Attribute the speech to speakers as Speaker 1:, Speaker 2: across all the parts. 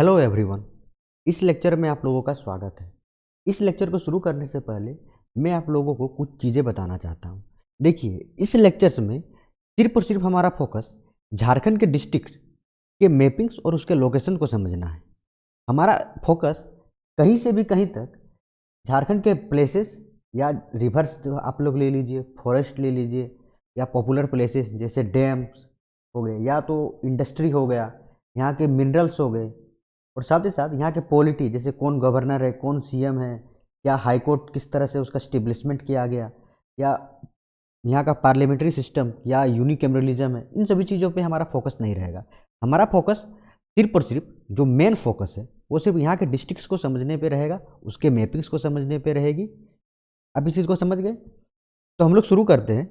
Speaker 1: Hello everyone. इस lecture में आप लोगों का स्वागत है। इस लेक्चर को शुरू करने से पहले मैं आप लोगों को कुछ चीज़ें बताना चाहता हूँ। देखिए, इस लेक्चर्स में सिर्फ और सिर्फ हमारा फोकस झारखंड के डिस्ट्रिक्ट के मैपिंग्स और उसके लोकेशन को समझना है। हमारा फोकस कहीं से भी कहीं तक झारखंड के प्लेसेस या रिवर्स जो आप लोग ले लीजिए, फॉरेस्ट ले लीजिए, या पॉपुलर प्लेसेस जैसे डैम्स हो गए, या तो इंडस्ट्री हो गया, यहाँ के मिनरल्स हो गए, और साथ ही साथ यहाँ के पॉलिटी जैसे कौन गवर्नर है, कौन सीएम है, या हाई कोर्ट किस तरह से उसका स्टेब्लिशमेंट किया गया, या यहाँ का पार्लियामेंट्री सिस्टम या यूनिकैमरलिज्म है, इन सभी चीज़ों पे हमारा फोकस नहीं रहेगा। हमारा फोकस सिर्फ और सिर्फ जो मेन फोकस है वो सिर्फ यहाँ के डिस्ट्रिक्ट्स को समझने पे रहेगा, उसके मैपिंग्स को समझने पे रहेगी। अब इस चीज़ को समझ गए तो हम लोग शुरू करते हैं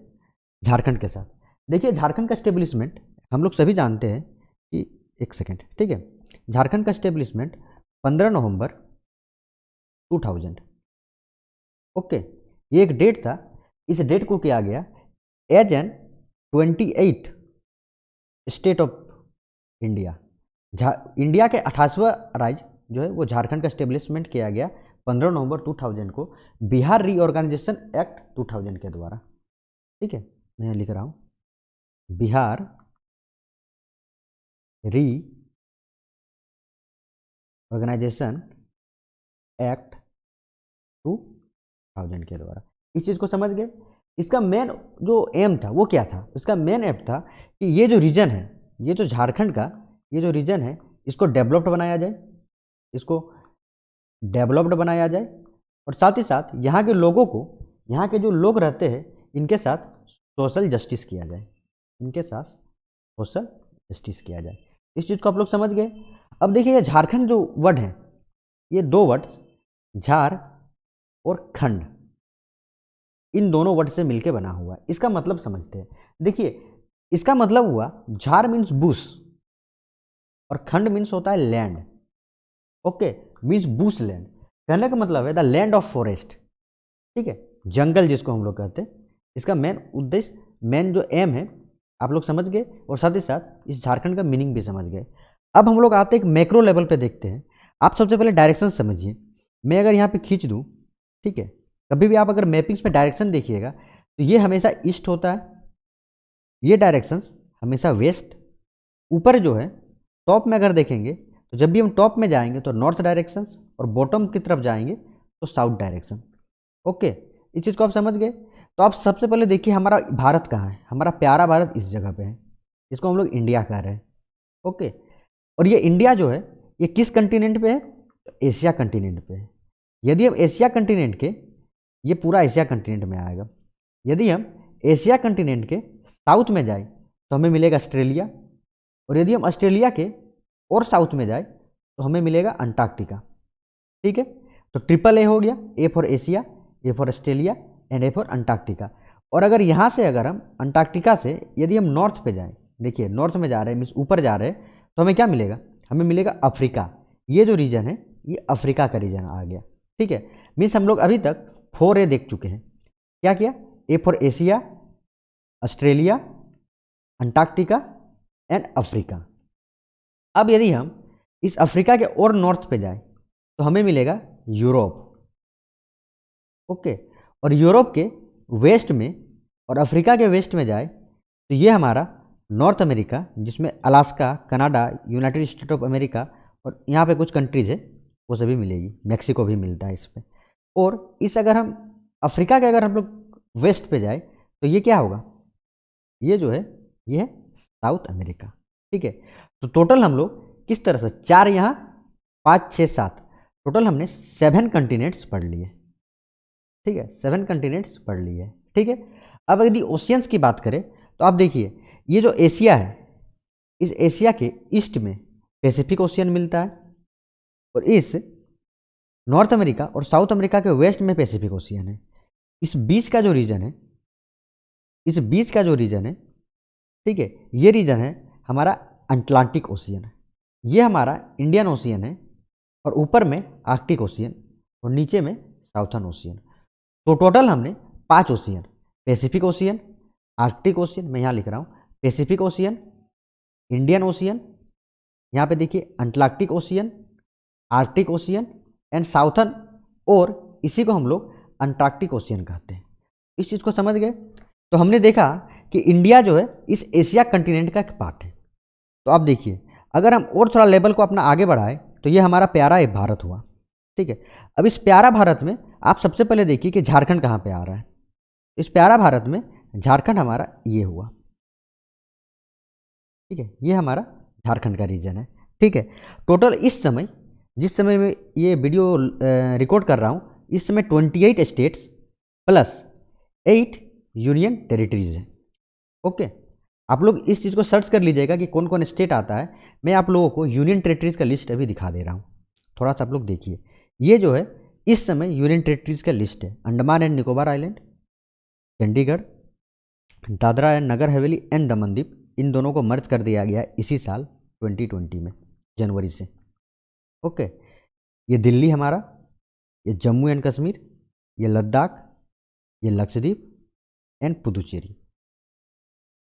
Speaker 1: झारखंड के साथ। देखिए, झारखंड का स्टेब्लिशमेंट हम लोग सभी जानते हैं कि एक सेकेंड, ठीक है। झारखंड का स्टेब्लिशमेंट 15 नवंबर 2000, ओके, ये एक डेट था। इस डेट को किया गया as an 28 state of India. India के 28वां राज्य जो है वो झारखंड का स्टेब्लिशमेंट किया गया 15 नवंबर 2000 को बिहार रीऑर्गेनाइजेशन एक्ट 2000 के द्वारा। ठीक है, मैं यहाँ लिख रहा हूँ बिहार री ऑर्गेनाइजेशन एक्ट 2000 के द्वारा। इस चीज़ को समझ गए। इसका मेन जो एम था वो क्या था? इसका मेन एम था कि ये जो रीजन है, ये जो झारखंड का ये जो रीजन है, इसको डेवलप्ड बनाया जाए, इसको डेवलप्ड बनाया जाए, और साथ ही साथ यहाँ के लोगों को, यहाँ के जो लोग रहते हैं, इनके साथ सोशल जस्टिस किया जाए, इनके साथ सोशल जस्टिस किया जाए। इस चीज़ को आप लोग समझ गए। अब देखिए, ये झारखंड जो वर्ड है, ये दो वर्ड्स झार और खंड, इन दोनों वर्ड से मिलके बना हुआ है। इसका मतलब समझते हैं। देखिए, इसका मतलब हुआ झार मीन्स बुश और खंड मीन्स होता है land. Okay, means Bush land. कहने का मतलब है द लैंड ऑफ फॉरेस्ट। ठीक है, जंगल जिसको हम लोग कहते हैं। इसका मेन उद्देश्य, मेन जो एम है, आप लोग समझ गए, और साथ ही साथ इस झारखंड का मीनिंग भी समझ गए। अब हम लोग आते हैं एक मैक्रो लेवल पे देखते हैं। आप सबसे पहले डायरेक्शन समझिए। मैं अगर यहाँ पे खींच दूँ, ठीक है, कभी भी आप अगर मैपिंग्स पे डायरेक्शन देखिएगा तो ये हमेशा ईस्ट होता है, ये डायरेक्शंस हमेशा वेस्ट। ऊपर जो है टॉप में अगर देखेंगे तो जब भी हम टॉप में जाएंगे तो नॉर्थ डायरेक्शंस, और बॉटम की तरफ जाएंगे तो साउथ डायरेक्शन। ओके, इस चीज़ को आप समझ गए। तो आप सबसे पहले देखिए हमारा भारत कहाँ है। हमारा प्यारा भारत इस जगह पे है, इसको हम लोग इंडिया कह रहे हैं। ओके, और ये इंडिया जो है ये किस कंटिनेंट पे है? तो एशिया कंटिनेंट पे है। यदि हम एशिया कंटिनेंट के, ये पूरा एशिया कंटिनेंट में आएगा। यदि हम एशिया कंटिनेंट के साउथ में जाए तो हमें मिलेगा ऑस्ट्रेलिया, और यदि हम ऑस्ट्रेलिया के और साउथ में जाए तो हमें मिलेगा अंटार्कटिका। ठीक है, तो ट्रिपल ए हो गया, A for Asia, A for Australia and A for Antarctica. और अगर यहाँ से अगर हम अंटार्कटिका से यदि हम नॉर्थ पे जाएं, देखिए नॉर्थ में जा रहे हैं मीन्स ऊपर जा रहे हैं, तो हमें क्या मिलेगा? हमें मिलेगा अफ्रीका। ये जो रीजन है ये अफ्रीका का रीजन आ गया। ठीक है, मीन्स हम लोग अभी तक 4A देख चुके हैं। क्या किया? A for Asia, Australia, Antarctica and Africa. अब यदि हम इस अफ्रीका के और नॉर्थ पे जाए तो हमें मिलेगा यूरोप। ओके, और यूरोप के वेस्ट में और अफ्रीका के वेस्ट में जाए तो ये हमारा नॉर्थ अमेरिका, जिसमें Alaska, Canada, United state of America और यहाँ पे कुछ कंट्रीज है वो सभी मिलेगी। मैक्सिको भी मिलता है इसमें। और इस अगर हम अफ्रीका के अगर हम लोग वेस्ट पे जाए तो ये क्या होगा? ये जो है ये है साउथ अमेरिका। ठीक है, तो टोटल हम लोग किस तरह से 4 यहाँ 5 6 7 टोटल हमने 7 कंटिनेंट्स पढ़ लिए। ठीक है, 7 कंटिनेंट्स पढ़ लिए। ठीक है, अब यदि ओशियंस की बात करें तो आप देखिए ये जो एशिया है, इस एशिया के ईस्ट में पैसिफिक ओशियन मिलता है, और इस नॉर्थ अमेरिका और साउथ अमेरिका के वेस्ट में पैसिफिक ओशियन है। इस बीच का जो रीजन है, इस बीच का जो रीजन है, ठीक है, ये रीजन है हमारा अटलांटिक ओशियन। ये हमारा इंडियन ओशियन है, और ऊपर में आर्कटिक ओशियन और नीचे में साउथर्न ओशियन। तो टोटल हमने 5 ocean, Pacific ocean, Arctic ocean, मैं यहाँ लिख रहा हूँ पैसिफिक ओशियन, इंडियन ओशियन, यहाँ पे देखिए Atlantic ocean Arctic ocean and southern, और इसी को हम लोग अंटार्कटिक ओशियन कहते हैं। इस चीज़ को समझ गए। तो हमने देखा कि इंडिया जो है इस एशिया कंटिनेंट का एक पार्ट है। तो आप देखिए, अगर हम और थोड़ा लेवल को अपना आगे बढ़ाए तो ये हमारा प्यारा एक भारत हुआ, ठीक है। अब इस प्यारा भारत में आप सबसे पहले देखिए कि झारखंड कहाँ पे आ रहा है। इस प्यारा भारत में झारखंड हमारा ये हुआ, ठीक है, ये हमारा झारखंड का रीजन है, ठीक है। टोटल इस समय, जिस समय मैं ये वीडियो रिकॉर्ड कर रहा हूँ, इस समय 28 स्टेट्स प्लस 8 यूनियन टेरिटरीज हैं। ओके, आप लोग इस चीज़ को सर्च कर लीजिएगा कि कौन कौन स्टेट आता है। मैं आप लोगों को यूनियन टेरिटरीज का लिस्ट अभी दिखा दे रहा हूँ, थोड़ा सा आप लोग देखिए। ये जो है इस समय यूनियन टेरिटरीज का लिस्ट है। Andaman and Nicobar island, Chandigarh, Dadra and Nagar Haveli and दमन दीप, इन दोनों को मर्ज कर दिया गया इसी साल 2020 में, जनवरी से। ओके, ये दिल्ली हमारा, ये जम्मू एंड कश्मीर, ये लद्दाख, ये लक्षद्वीप एंड पुदुचेरी।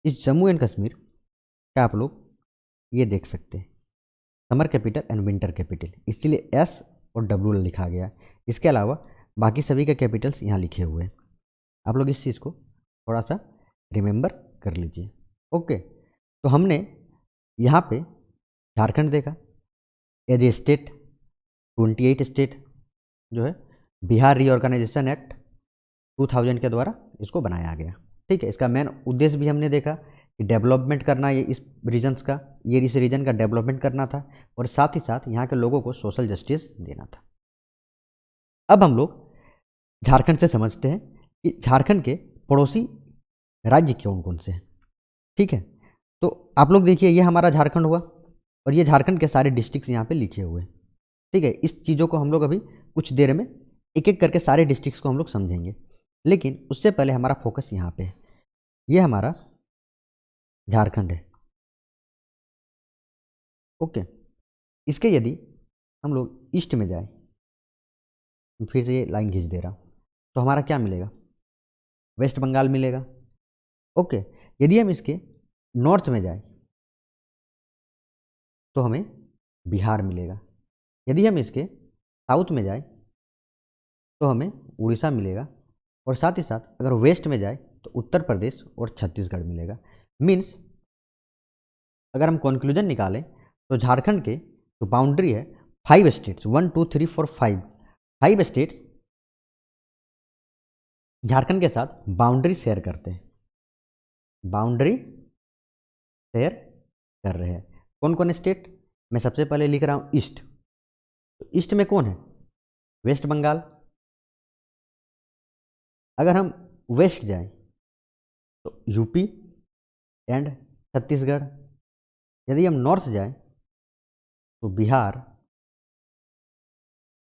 Speaker 1: इस जम्मू एंड कश्मीर का आप लोग ये देख सकते हैं, summer capital and winter capital, इसलिए एस और डब्ल्यू लिखा गया। इसके अलावा बाकी सभी के कैपिटल्स यहाँ लिखे हुए हैं। आप लोग इस चीज़ को थोड़ा सा रिमेंबर कर लीजिए। ओके, तो हमने यहाँ पे झारखंड देखा एज ए स्टेट, 28 स्टेट जो है बिहार रीऑर्गेनाइजेशन एक्ट 2000 के द्वारा इसको बनाया गया, ठीक है। इसका मेन उद्देश्य भी हमने देखा कि डेवलपमेंट करना, ये इस रीजन्स का, ये इस रीजन का डेवलपमेंट करना था, और साथ ही साथ यहाँ के लोगों को सोशल जस्टिस देना था। अब हम लोग झारखंड से समझते हैं कि झारखंड के पड़ोसी राज्य कौन कौन से हैं, ठीक है। तो आप लोग देखिए, ये हमारा झारखंड हुआ, और ये झारखंड के सारे डिस्ट्रिक्ट्स यहाँ पे लिखे हुए हैं, ठीक है। इस चीज़ों को हम लोग अभी कुछ देर में एक एक करके सारे डिस्ट्रिक्ट्स को हम लोग समझेंगे, लेकिन उससे पहले हमारा फोकस यहाँ पे है। ये हमारा झारखंड है, ओके। इसके यदि हम लोग ईस्ट में जाए, फिर से ये लाइन खींच दे रहा हूँ, तो हमारा क्या मिलेगा? वेस्ट बंगाल मिलेगा, ओके। यदि हम इसके नॉर्थ में जाए तो हमें बिहार मिलेगा। यदि हम इसके साउथ में जाए तो हमें उड़ीसा मिलेगा, और साथ ही साथ अगर वेस्ट में जाए तो उत्तर प्रदेश और छत्तीसगढ़ मिलेगा। मीन्स अगर हम कंक्लूजन निकालें तो झारखंड के जो बाउंड्री है 5 स्टेट्स, 1 2 3 4 5 स्टेट्स झारखंड के साथ बाउंड्री शेयर करते हैं, बाउंड्री शेयर कर रहे हैं। कौन कौन स्टेट? मैं सबसे पहले लिख रहा हूँ ईस्ट। तो ईस्ट में कौन है? वेस्ट बंगाल। अगर हम वेस्ट जाएं तो यूपी एंड छत्तीसगढ़। यदि हम नॉर्थ जाएं तो बिहार,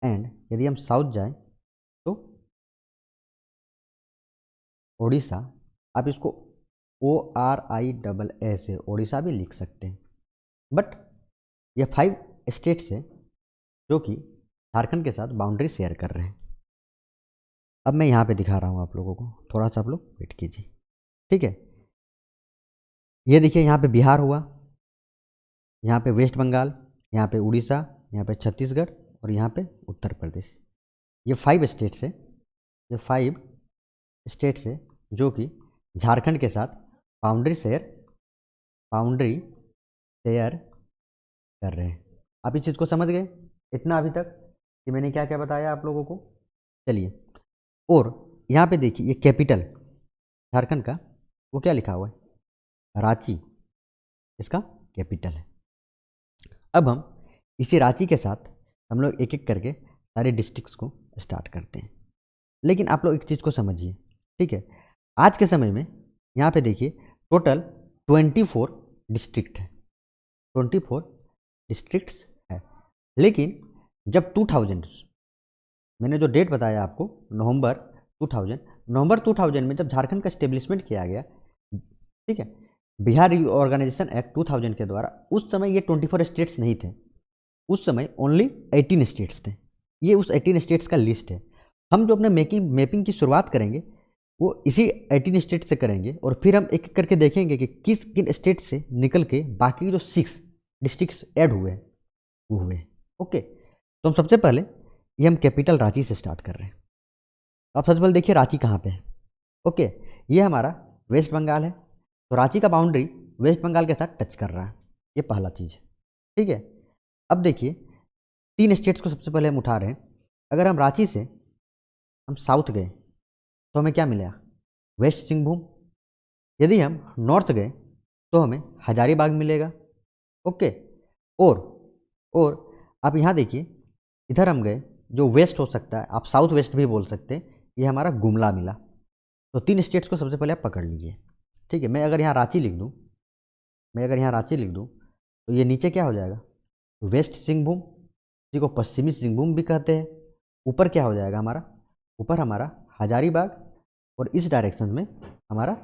Speaker 1: एंड यदि हम साउथ जाएं तो ओडिशा। आप इसको ORISS से ओडिशा भी लिख सकते हैं, बट ये 5 स्टेट्स हैं जो कि झारखंड के साथ बाउंड्री शेयर कर रहे हैं। अब मैं यहाँ पे दिखा रहा हूँ आप लोगों को, थोड़ा सा आप लोग वेट कीजिए, ठीक है। ये देखिए, यहाँ पे बिहार हुआ, यहाँ पे वेस्ट बंगाल, यहाँ पे उड़ीसा, यहाँ पे छत्तीसगढ़, और यहाँ पे उत्तर प्रदेश। ये 5 स्टेट्स है, ये 5 स्टेट्स है जो कि झारखंड के साथ बाउंड्री शेयर कर रहे हैं। आप इस चीज़ को समझ गए इतना अभी तक कि मैंने क्या क्या बताया आप लोगों को? चलिए, और यहाँ पे देखिए, ये कैपिटल झारखंड का वो क्या लिखा हुआ है? रांची, इसका कैपिटल है। अब हम इसी रांची के साथ हम लोग एक एक करके सारे डिस्ट्रिक्ट्स को स्टार्ट करते हैं, लेकिन आप लोग एक चीज़ को समझिए, ठीक है। आज के समय में यहाँ पे देखिए टोटल 24 डिस्ट्रिक्ट है, 24 डिस्ट्रिक्ट्स है। लेकिन जब 2000, मैंने जो डेट बताया आपको, नवंबर 2000 में जब झारखंड का स्टेब्लिशमेंट किया गया, ठीक है, बिहार ऑर्गेनाइजेशन एक्ट 2000 के द्वारा, उस समय ये 24 स्टेट्स नहीं थे, उस समय ओनली 18 स्टेट्स थे। ये उस 18 स्टेट्स का लिस्ट है। हम जो अपने मैपिंग की शुरुआत करेंगे वो इसी 18 स्टेट से करेंगे, और फिर हम एक एक करके देखेंगे कि किन स्टेट से निकल के बाकी जो 6 डिस्ट्रिक्ट्स ऐड हुए हैं वो हुए हैं, ओके। तो हम सबसे पहले ये हम कैपिटल रांची से स्टार्ट कर रहे हैं। अब सबसे पहले देखिए रांची कहाँ पे है। ओके, ये हमारा वेस्ट बंगाल है, तो रांची का बाउंड्री वेस्ट बंगाल के साथ टच कर रहा है, ये पहला चीज़ है। ठीक है, अब देखिए 3 स्टेट्स को सबसे पहले हम उठा रहे हैं। अगर हम रांची से हम साउथ गए तो हमें क्या मिलेगा, वेस्ट सिंहभूम। यदि हम नॉर्थ गए तो हमें हजारीबाग मिलेगा। ओके, और आप यहाँ देखिए, इधर हम गए जो वेस्ट हो सकता है, आप साउथ वेस्ट भी बोल सकते हैं, ये हमारा गुमला मिला। तो 3 स्टेट्स को सबसे पहले आप पकड़ लीजिए। ठीक है, मैं अगर यहाँ रांची लिख दूँ तो ये नीचे क्या हो जाएगा, वेस्ट सिंहभूम, इसी को पश्चिमी सिंहभूम भी कहते हैं। ऊपर क्या हो जाएगा हमारा, ऊपर हमारा हजारीबाग, और इस डायरेक्शन में हमारा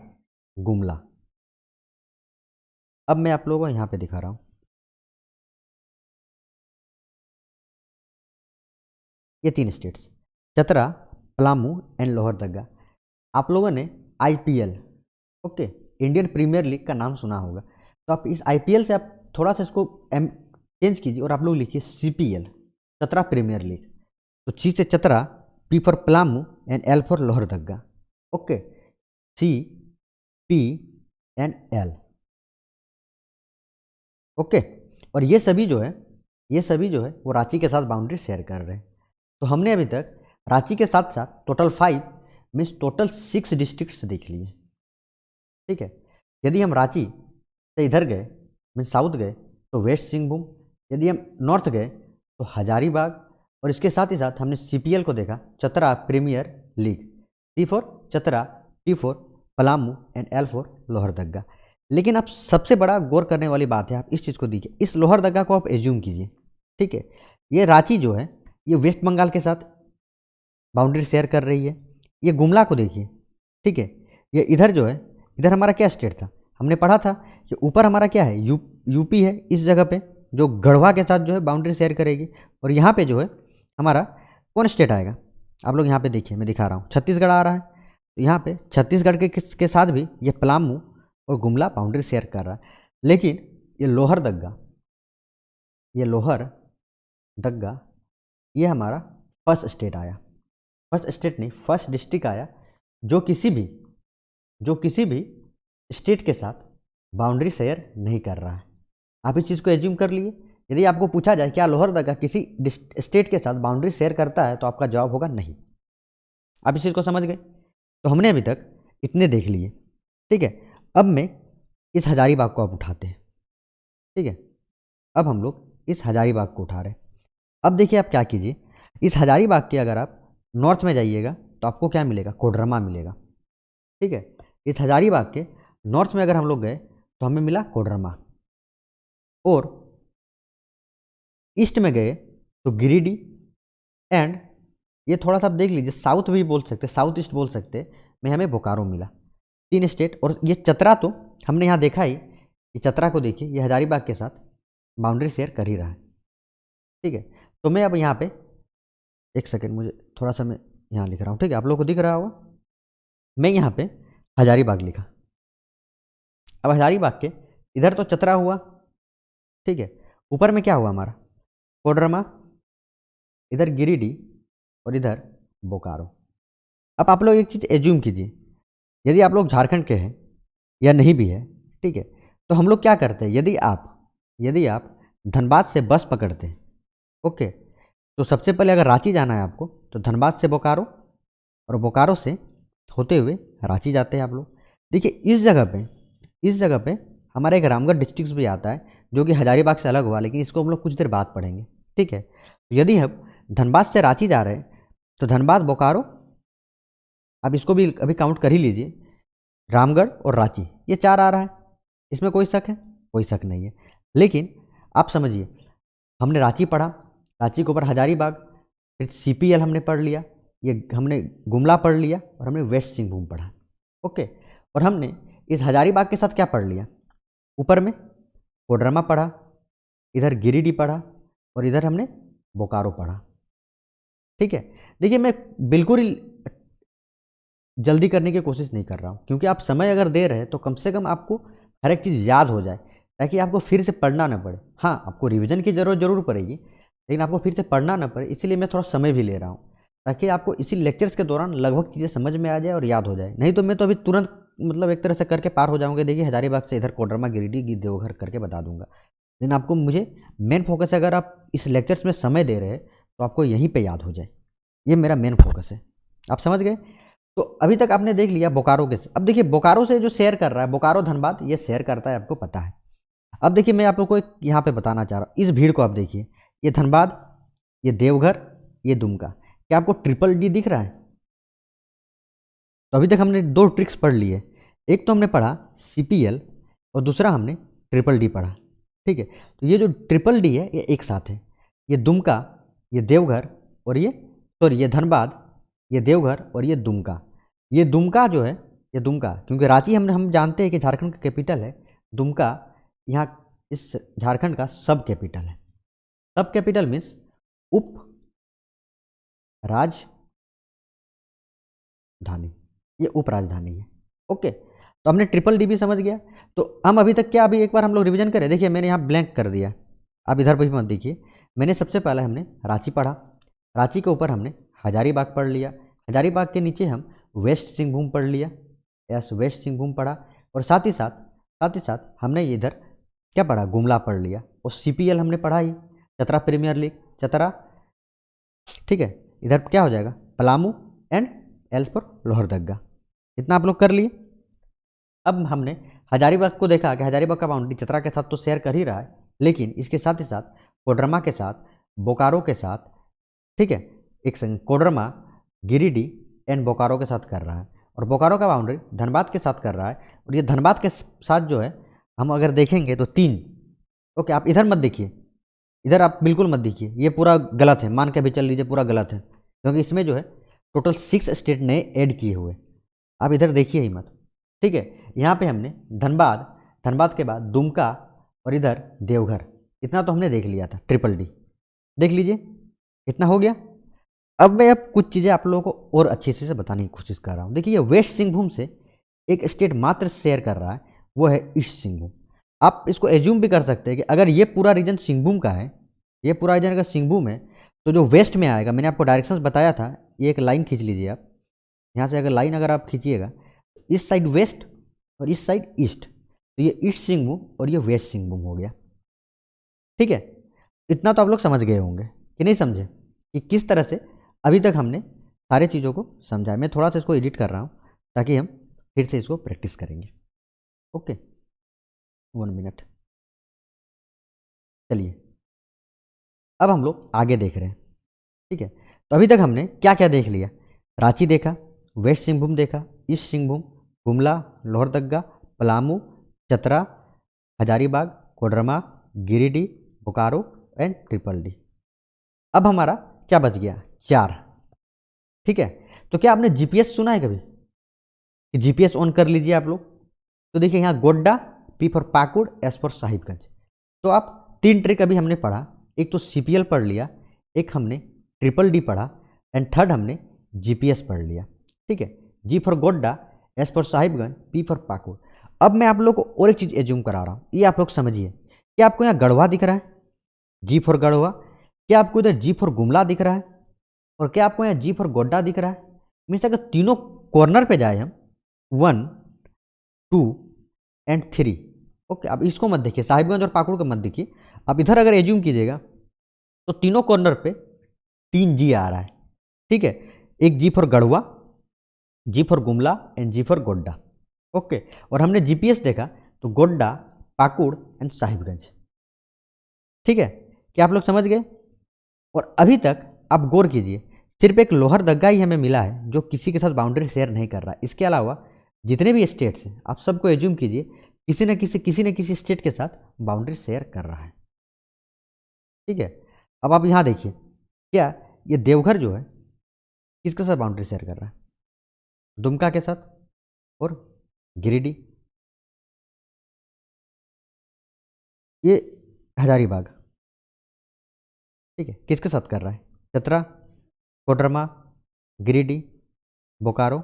Speaker 1: गुमला। अब मैं आप लोगों को यहाँ पे दिखा रहा हूँ, ये 3 स्टेट्स, चतरा, पलामू एंड लोहरदग्गा। आप लोगों ने IPL, okay, Indian Premier League का नाम सुना होगा, तो आप इस आईपीएल से आप थोड़ा सा इसको चेंज कीजिए और आप लोग लिखिए सीपीएल, चतरा प्रीमियर लीग। तो ची से Chatra, P for Palamu and L for Lohardaga. Okay, C P and L. Okay, और ये सभी जो है वो रांची के साथ बाउंड्री शेयर कर रहे हैं। तो हमने अभी तक रांची के साथ साथ टोटल 5 मीन्स टोटल 6 डिस्ट्रिक्ट्स देख लिए। ठीक है, यदि हम रांची से इधर गए मीन्स साउथ गए तो वेस्ट सिंहभूम, यदि हम नॉर्थ गए तो हजारीबाग, और इसके साथ ही साथ हमने सीपीएल को देखा, Chatra premier league, C for Chatra, P for Palamu and L for Lohardaga. लेकिन आप सबसे बड़ा गौर करने वाली बात है, आप इस चीज़ को देखिए, इस लोहरदग्गा को आप एज्यूम कीजिए। ठीक है, ये रांची जो है ये वेस्ट बंगाल के साथ बाउंड्री शेयर कर रही है। ये गुमला को देखिए, ठीक है, ये इधर जो है, इधर हमारा क्या स्टेट था, हमने पढ़ा था कि ऊपर हमारा क्या है, यूपी है, इस जगह पे जो गढ़वा के साथ जो है बाउंड्री शेयर करेगी। और यहाँ पे जो है हमारा कौन स्टेट आएगा, आप लोग यहाँ पे देखिए, मैं दिखा रहा हूँ, छत्तीसगढ़ आ रहा है। तो यहाँ पे छत्तीसगढ़ के साथ भी ये पलामू और गुमला बाउंड्री शेयर कर रहा है। लेकिन ये लोहरदग्गा ये हमारा फर्स्ट स्टेट आया, फर्स्ट स्टेट नहीं, फर्स्ट डिस्ट्रिक्ट आया जो किसी भी स्टेट के साथ बाउंड्री शेयर नहीं कर रहा है। आप इस चीज़ को एज्यूम कर लिए। यदि आपको पूछा जाए क्या लोहरदग्गा किसी स्टेट के साथ बाउंड्री शेयर करता है, तो आपका जवाब होगा नहीं। आप इस चीज़ को समझ गए। तो हमने अभी तक इतने देख लिए। ठीक है, अब मैं इस हजारीबाग को आप उठाते हैं। ठीक है, अब हम लोग इस हजारीबाग को उठा रहे हैं। अब देखिए आप क्या कीजिए, इस हजारीबाग के अगर आप नॉर्थ में जाइएगा तो आपको क्या मिलेगा, कोडरमा मिलेगा। ठीक है, इस हजारीबाग के नॉर्थ में अगर हम लोग गए तो हमें मिला कोडरमा, और ईस्ट में गए तो गिरिडीह, एंड ये थोड़ा सा आप देख लीजिए, साउथ भी बोल सकते, साउथ ईस्ट बोल सकते में हमें बोकारो मिला। 3 स्टेट। और ये चतरा तो हमने यहाँ देखा ही, ये चतरा को देखिए, ये हजारीबाग के साथ बाउंड्री शेयर कर ही रहा है। ठीक है, तो मैं अब यहाँ पे एक सेकेंड, मुझे थोड़ा सा मैं यहाँ लिख रहा हूँ। ठीक है, आप लोग को दिख रहा होगा, मैं यहाँ पे हजारीबाग लिखा। अब हजारीबाग के इधर तो चतरा हुआ, ठीक है, ऊपर में क्या हुआ हमारा, कोडरमा, इधर गिरिडीह और इधर बोकारो। अब आप लोग एक चीज़ एज्यूम कीजिए, यदि आप लोग झारखंड के हैं या नहीं भी है, ठीक है, तो हम लोग क्या करते हैं, यदि आप धनबाद से बस पकड़ते हैं, ओके, तो सबसे पहले अगर रांची जाना है आपको तो धनबाद से बोकारो, और बोकारो से होते हुए रांची जाते हैं आप लोग। देखिए इस जगह पे हमारा एक रामगढ़ डिस्ट्रिक्ट भी आता है जो कि हजारीबाग से अलग हुआ, लेकिन इसको हम लोग कुछ देर बाद पढ़ेंगे। ठीक है, तो यदि हम धनबाद से रांची जा रहे हैं तो धनबाद, बोकारो, अब इसको भी अभी काउंट कर ही लीजिए, रामगढ़ और रांची, ये 4 आ रहा है। इसमें कोई शक है? कोई शक नहीं है। लेकिन आप समझिए, हमने रांची पढ़ा, रांची के ऊपर हजारीबाग, फिर सीपीएल हमने पढ़ लिया, ये हमने गुमला पढ़ लिया, और हमने वेस्ट सिंहभूम पढ़ा। ओके, और हमने इस हजारीबाग के साथ क्या पढ़ लिया, ऊपर में कोडरमा पढ़ा, इधर गिरिडीह पढ़ा, और इधर हमने बोकारो पढ़ा। ठीक है, देखिए मैं बिल्कुल ही जल्दी करने की कोशिश नहीं कर रहा हूँ, क्योंकि आप समय अगर दे रहे हैं तो कम से कम आपको हर एक चीज़ याद हो जाए, ताकि आपको फिर से पढ़ना ना पड़े। हाँ, आपको रिवीजन की ज़रूरत ज़रूर पड़ेगी, लेकिन आपको फिर से पढ़ना ना पड़े, इसीलिए मैं थोड़ा समय भी ले रहा हूँ, ताकि आपको इसी लेक्चर्स के दौरान लगभग चीज़ें समझ में आ जाए और याद हो जाए। नहीं तो मैं तो अभी तुरंत मतलब एक तरह से करके पार हो जाऊँगा। देखिए हजारीबाग से इधर कोडरमा, गिरिडीह, देवघर करके बता दूंगा। लेकिन आपको मुझे मेन फोकस है, अगर आप इस लेक्चर्स में समय दे रहे हैं तो आपको यहीं पे याद हो जाए, ये मेरा मेन फोकस है। आप समझ गए? तो अभी तक आपने देख लिया बोकारो के। अब देखिए बोकारो से जो शेयर कर रहा है, बोकारो धनबाद ये शेयर करता है, आपको पता है। अब देखिए मैं आप लोग को एक यहाँ पे बताना चाह रहा हूँ, इस भीड़ को आप देखिए, ये धनबाद, ये देवघर, ये दुमका, क्या आपको ट्रिपल डी दिख रहा है? तो अभी तक हमने दो ट्रिक्स पढ़ लिए, एक तो हमने पढ़ा सीपीएल और दूसरा हमने ट्रिपल डी पढ़ा। ठीक है, तो ये जो ट्रिपल डी है ये एक साथ है, ये दुमका, ये देवघर और ये सॉरी ये धनबाद, ये देवघर और ये दुमका। ये दुमका जो है, ये दुमका क्योंकि रांची हम जानते हैं कि झारखंड का कैपिटल है, दुमका यहाँ इस झारखंड का सब कैपिटल है। सब कैपिटल मीन्स उप राजधानी, ये उप राजधानी है। ओके, तो हमने ट्रिपल डी भी समझ गया। तो हम अभी तक क्या, अभी एक बार हम लोग रिवीजन करें। देखिए मैंने यहाँ ब्लैंक कर दिया, आप इधर भी मत देखिए। मैंने सबसे पहले हमने रांची पढ़ा, रांची के ऊपर हमने हजारीबाग पढ़ लिया, हजारीबाग के नीचे हम वेस्ट सिंहभूम पढ़ लिया, यस वेस्ट सिंहभूम पढ़ा। और साथ ही साथ हमने इधर क्या पढ़ा, गुमला पढ़ लिया। और सीपीएल हमने पढ़ा ही, चतरा प्रीमियर लीग, चतरा। ठीक है, इधर क्या हो जाएगा, Palamu and else for Lohardaga. इतना आप लोग कर लिए। अब हमने हजारीबाग को देखा कि हजारीबाग का बाउंड्री चतरा के साथ तो शेयर कर ही रहा है, लेकिन इसके साथ ही साथ कोडरमा के साथ, बोकारो के साथ, ठीक है, एक संग कोडरमा, गिरिडीह एंड बोकारो के साथ कर रहा है। और बोकारो का बाउंड्री धनबाद के साथ कर रहा है। और ये धनबाद के साथ जो है, हम अगर देखेंगे तो 3। ओके, आप इधर मत देखिए, इधर आप बिल्कुल मत देखिए, ये पूरा गलत है, मान के भी चल लीजिए पूरा गलत है, क्योंकि इसमें जो है टोटल 6 स्टेट नए ऐड किए हुए। आप इधर देखिए ही मत। ठीक है, यहाँ पे हमने धनबाद, धनबाद के बाद दुमका और इधर देवघर, इतना तो हमने देख लिया था। ट्रिपल डी देख लीजिए, इतना हो गया। अब मैं कुछ चीज़ें आप लोगों को और अच्छे से बताने की कोशिश कर रहा हूँ। देखिए ये वेस्ट सिंहभूम से एक स्टेट मात्र शेयर कर रहा है, वो है ईस्ट सिंहभूम। आप इसको एज्यूम भी कर सकते हैं कि अगर ये पूरा रीजन सिंहभूम का है, ये पूरा रीजन अगर सिंहभूम है, तो जो वेस्ट में आएगा, मैंने आपको डायरेक्शंस बताया था, ये एक लाइन खींच लीजिए आप यहाँ से, अगर लाइन अगर आप खींचिएगा, इस साइड वेस्ट और इस साइड ईस्ट, तो ये ईस्ट सिंहभूम और ये वेस्ट सिंहभूम हो गया। ठीक है, इतना तो आप लोग समझ गए होंगे कि नहीं समझे, कि किस तरह से अभी तक हमने सारे चीज़ों को समझा। मैं थोड़ा सा इसको एडिट कर रहा हूँ ताकि हम फिर से इसको प्रैक्टिस करेंगे। Okay, 1 minute. चलिए अब हम लोग आगे देख रहे हैं। ठीक है, तो अभी तक हमने क्या क्या देख लिया, रांची देखा, वेस्ट सिंहभूम देखा, east Singhbhum, Gumla, Lohardaga, Palamu, Chatra, Hazaribagh, Koderma, Giridih, Bokaro and triple D. अब हमारा क्या बच गया, 4। ठीक है, तो क्या आपने जीपीएस सुना है कभी कि जीपीएस ऑन कर लीजिए आप लोग? तो देखिए यहाँ Godda, P for Pakur, S for Sahibganj. तो आप 3 ट्रिक अभी हमने पढ़ा, एक तो सीपीएल पढ़ लिया, एक हमने ट्रिपल डी पढ़ा एंड थर्ड हमने जीपीएस पढ़ लिया। ठीक है, G for Godda, S for Sahibganj, P for Pakur. अब मैं आप लोग को और एक चीज़ एज्यूम करा रहा हूँ, ये आप लोग समझिए। क्या आपको यहाँ गढ़वा दिख रहा है, जी फॉर गढ़वा? क्या आपको इधर जी फॉर गुमला दिख रहा है? और क्या आपको यहाँ जी फॉर गोड्डा दिख रहा है? मीन्स अगर तीनों कॉर्नर पे जाए हम, 1, 2 एंड 3। ओके, अब इसको मत देखिए, साहिबगंज और पाकुड़ को मत देखिए, आप इधर अगर एज्यूम कीजिएगा तो तीनों कॉर्नर पे 3 जी आ रहा है। ठीक है, एक G for Garhwa, G for Gumla and G for Godda. Okay, और हमने जीपीएस देखा तो गोड्डा, पाकुड़ एंड साहिबगंज। ठीक है, क्या आप लोग समझ गए? और अभी तक आप गौर कीजिए, सिर्फ एक लोहरदग्गा ही हमें मिला है जो किसी के साथ बाउंड्री शेयर नहीं कर रहा है। इसके अलावा जितने भी स्टेट्स हैं, आप सबको एज्यूम कीजिए किसी न किसी स्टेट के साथ बाउंड्री शेयर कर रहा है। ठीक है, अब आप यहाँ देखिए, क्या ये देवघर जो है किसके साथ बाउंड्री शेयर कर रहा है? दुमका के साथ और गिरिडीह। ये हजारीबाग, ठीक है, किसके साथ कर रहा है? चतरा, कोडरमा, गिरिडीह, बोकारो,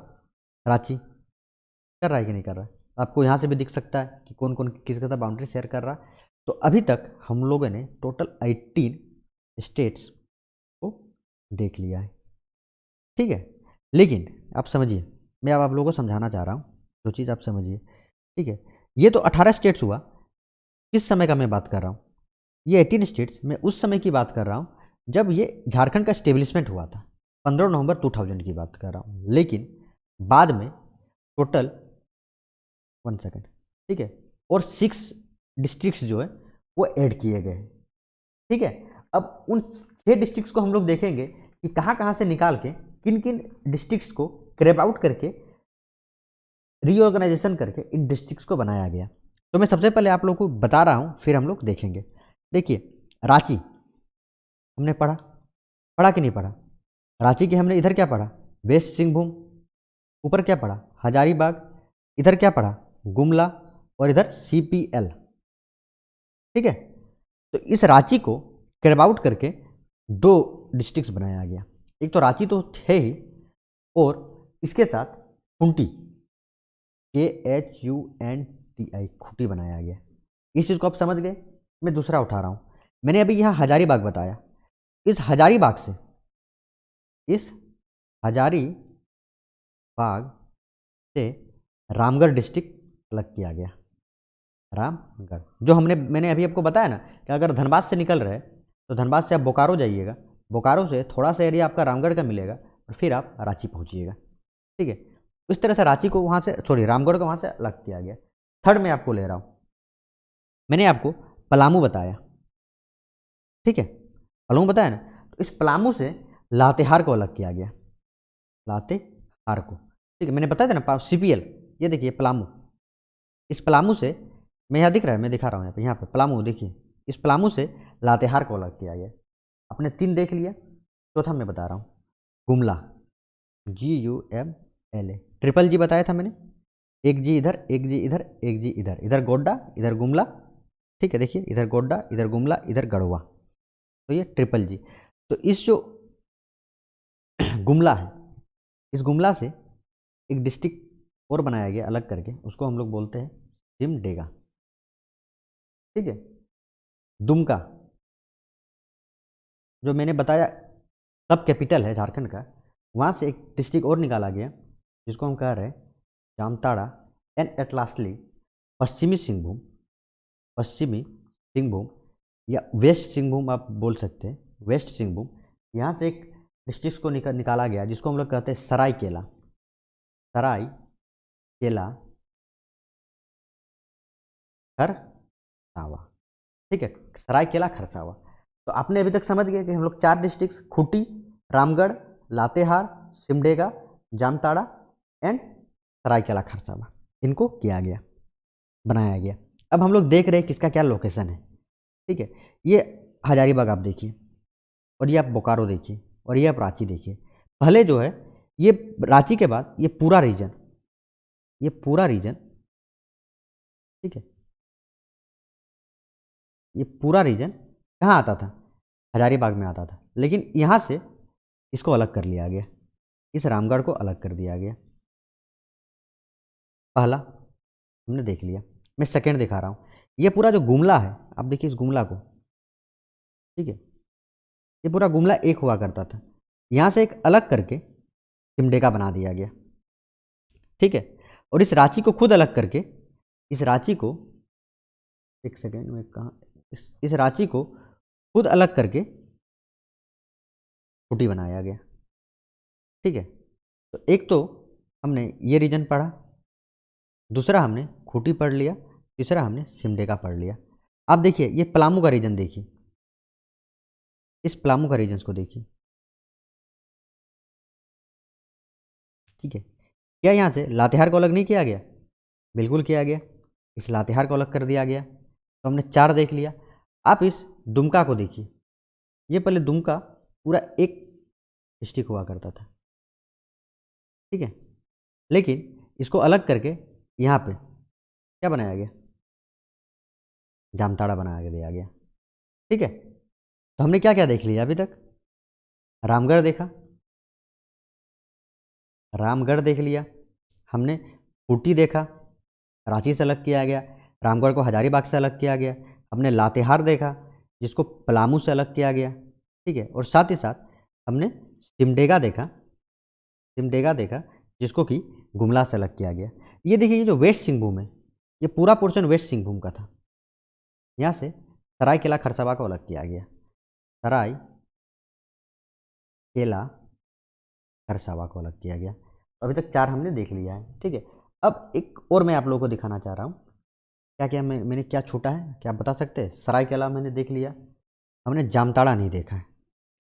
Speaker 1: रांची। कर रहा है कि नहीं कर रहा है? आपको यहाँ से भी दिख सकता है कि कौन कौन किसके साथ बाउंड्री शेयर कर रहा है। तो अभी तक हम लोगों ने टोटल 18 स्टेट्स को देख लिया है, ठीक है। लेकिन आप समझिए, मैं अब आप लोगों को समझाना चाह रहा हूँ, जो चीज़ आप समझिए, ठीक है। ये तो 18 स्टेट्स हुआ, किस समय का मैं बात कर रहा हूँ, ये 18 स्टेट्स मैं उस समय की बात कर रहा हूँ जब ये झारखंड का स्टेब्लिशमेंट हुआ था, 15 नवंबर 2000 की बात कर रहा हूँ। लेकिन बाद में टोटल 1 सेकेंड, ठीक है, और 6 डिस्ट्रिक्ट्स जो है वो ऐड किए गए हैं, ठीक है। अब उन 6 डिस्ट्रिक्ट्स को हम लोग देखेंगे कि कहाँ कहाँ से निकाल के किन किन डिस्ट्रिक्ट्स को क्रैप आउट करके रीऑर्गेनाइजेशन करके इन डिस्ट्रिक्ट्स को बनाया गया। तो मैं सबसे पहले आप लोग को बता रहा हूँ, फिर हम लोग देखेंगे। देखिए, रांची हमने पढ़ा, पढ़ा कि नहीं पढ़ा? रांची के हमने इधर क्या पढ़ा, वेस्ट सिंहभूम, ऊपर क्या पढ़ा, हजारीबाग, इधर क्या पढ़ा, गुमला, और इधर CPL, ठीक है। तो इस रांची को क्रैप आउट करके 2 डिस्ट्रिक्ट्स बनाया गया। एक तो रांची तो है ही, और इसके साथ खूंटी, KHUNTI, खूंटी बनाया गया। इस चीज़ को आप समझ गए। मैं दूसरा उठा रहा हूँ, मैंने अभी यहाँ हजारीबाग बताया, इस हजारीबाग से, इस हजारीबाग से रामगढ़ डिस्ट्रिक्ट अलग किया गया। रामगढ़ जो मैंने अभी आपको बताया ना कि अगर धनबाद से निकल रहे तो धनबाद से आप बोकारो जाइएगा, बोकारो से थोड़ा सा एरिया आपका रामगढ़ का मिलेगा, और फिर आप रांची पहुँचिएगा, ठीक है। इस तरह से रांची को वहाँ से, सॉरी, रामगढ़ को वहाँ से अलग किया गया। थर्ड में आपको ले रहा हूँ, मैंने आपको पलामू बताया, ठीक है, पलामू बताया ना। तो इस पलामू से लातेहार को अलग किया गया, लातेहार को, ठीक है। मैंने बताया था ना CPL, ये देखिए पलामू, इस पलामू से, मैं यहाँ दिख रहा है, मैं दिखा रहा हूँ यहाँ पे पलामू, देखिए इस पलामू से लातेहार को अलग किया गया। आपने 3 देख लिया, चौथा मैं बता रहा हूँ, गुमला, GUMLA, ट्रिपल G बताया था मैंने, एक जी इधर, एक जी इधर, एक जी इधर, इधर गोड्डा, इधर गुमला, ठीक है। देखिए इधर गोड्डा, इधर गुमला, इधर गढ़वा, तो ये ट्रिपल G। तो इस जो गुमला है, इस गुमला से एक डिस्ट्रिक्ट और बनाया गया अलग करके, उसको हम लोग बोलते हैं सिमडेगा, ठीक है। दुमका जो मैंने बताया सब कैपिटल है झारखंड का, वहाँ से एक डिस्ट्रिक्ट और निकाला गया जिसको हम कह रहे हैं जामताड़ा, एंड एट लास्टली पश्चिमी सिंहभूम, पश्चिमी सिंहभूम या वेस्ट सिंहभूम आप बोल सकते हैं, वेस्ट सिंहभूम, यहाँ से एक डिस्ट्रिक्ट को निकाला गया जिसको हम लोग कहते हैं सरायकेला, सरायकेला खरसावा, ठीक है, सरायकेला खरसावा। तो आपने अभी तक समझ गए कि हम लोग 4 डिस्ट्रिक्ट, खूंटी, रामगढ़, लातेहार, सिमडेगा, जामताड़ा एंड सरायकेला खरसावा, इनको किया गया, बनाया गया। अब हम लोग देख रहे हैं किसका क्या लोकेशन है, ठीक है। ये हजारीबाग आप देखिए, और ये आप बोकारो देखिए, और ये आप रांची देखिए। पहले जो है ये रांची के बाद ये पूरा रीजन, ये पूरा रीजन, ठीक है, ये पूरा रीजन कहाँ आता था, हजारीबाग में आता था। लेकिन यहाँ से इसको अलग कर लिया गया, इस रामगढ़ को अलग कर दिया गया। पहला हमने देख लिया, मैं सेकंड दिखा रहा हूँ। ये पूरा जो गुमला है, आप देखिए इस गुमला को, ठीक है, ये पूरा गुमला एक हुआ करता था, यहाँ से एक अलग करके सिमडेगा बना दिया गया, ठीक है। और इस रांची को खुद अलग करके, इस रांची को, एक सेकेंड में कहाँ, इस रांची को खुद अलग करके खूंटी बनाया गया, ठीक है। तो एक तो हमने ये रीजन पढ़ा, दूसरा हमने खूंटी पढ़ लिया, तीसरा हमने सिमडेगा पढ़ लिया। आप देखिए ये पलामू का रीजन देखिए, इस पलामू का रीजन को देखिए, ठीक है। क्या यहाँ से लातेहार को अलग नहीं किया गया? बिल्कुल किया गया, इस लातेहार को अलग कर दिया गया। तो हमने 4 देख लिया। आप इस दुमका को देखिए, ये पहले दुमका पूरा एक डिस्ट्रिक्ट हुआ करता था, ठीक है। लेकिन इसको अलग करके यहाँ पे क्या बनाया गया, जामताड़ा बना के दिया गया, ठीक है। तो हमने क्या क्या देख लिया अभी तक? रामगढ़ देखा, रामगढ़ देख लिया हमने, खूंटी देखा, रांची से अलग किया गया, रामगढ़ को हजारीबाग से अलग किया गया, हमने लातेहार देखा जिसको पलामू से अलग किया गया, ठीक है। और साथ ही साथ हमने सिमडेगा देखा जिसको कि गुमला से अलग किया गया। ये देखिए, ये जो वेस्ट सिंहभूम है, ये पूरा पोर्शन वेस्ट सिंहभूम का था। यहाँ से सरायकेला खरसावां को अलग किया गया, सरायकेला खरसावां को अलग किया गया। अभी तक 4 हमने देख लिया है, ठीक है। अब एक और मैं आप लोगों को दिखाना चाह रहा हूँ, क्या क्या मैंने क्या छूटा है, क्या आप बता सकते हैं? सरायकेला मैंने देख लिया, हमने जामताड़ा नहीं देखा है,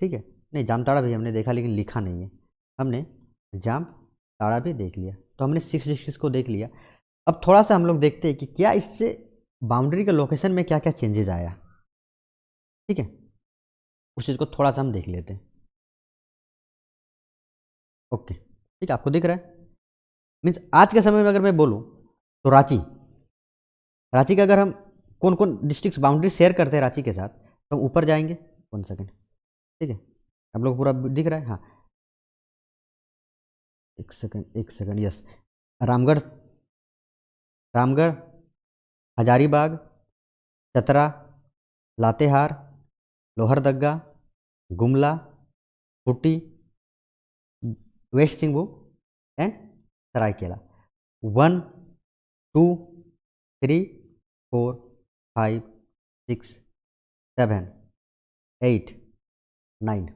Speaker 1: ठीक है। नहीं, जामताड़ा भी हमने देखा लेकिन लिखा नहीं है। हमने जामताड़ा भी देख लिया, तो हमने 6 डिस्ट्रिक्ट्स को देख लिया। अब थोड़ा सा हम लोग देखते हैं कि क्या इससे बाउंड्री के लोकेशन में क्या क्या चेंजेस आया, ठीक है। उस चीज़ को थोड़ा सा हम देख लेते हैं। ओके, ठीक है, आपको दिख रहा है? मीन्स आज के समय में अगर मैं बोलूँ तो रांची का अगर हम कौन कौन डिस्ट्रिक्ट बाउंड्री शेयर करते हैं रांची के साथ, तो हम ऊपर जाएंगे। 1 सेकेंड, ठीक है, आप लोग पूरा दिख रहा है? हाँ, 1 second, yes. Ramgarh, Hazaribagh, Chatra, Latehar, Lohardaga, Gumla, Khunti, west Singhbhum and Saraikela. 1, 2, 3, 4, 5, 6, 7, 8, 9,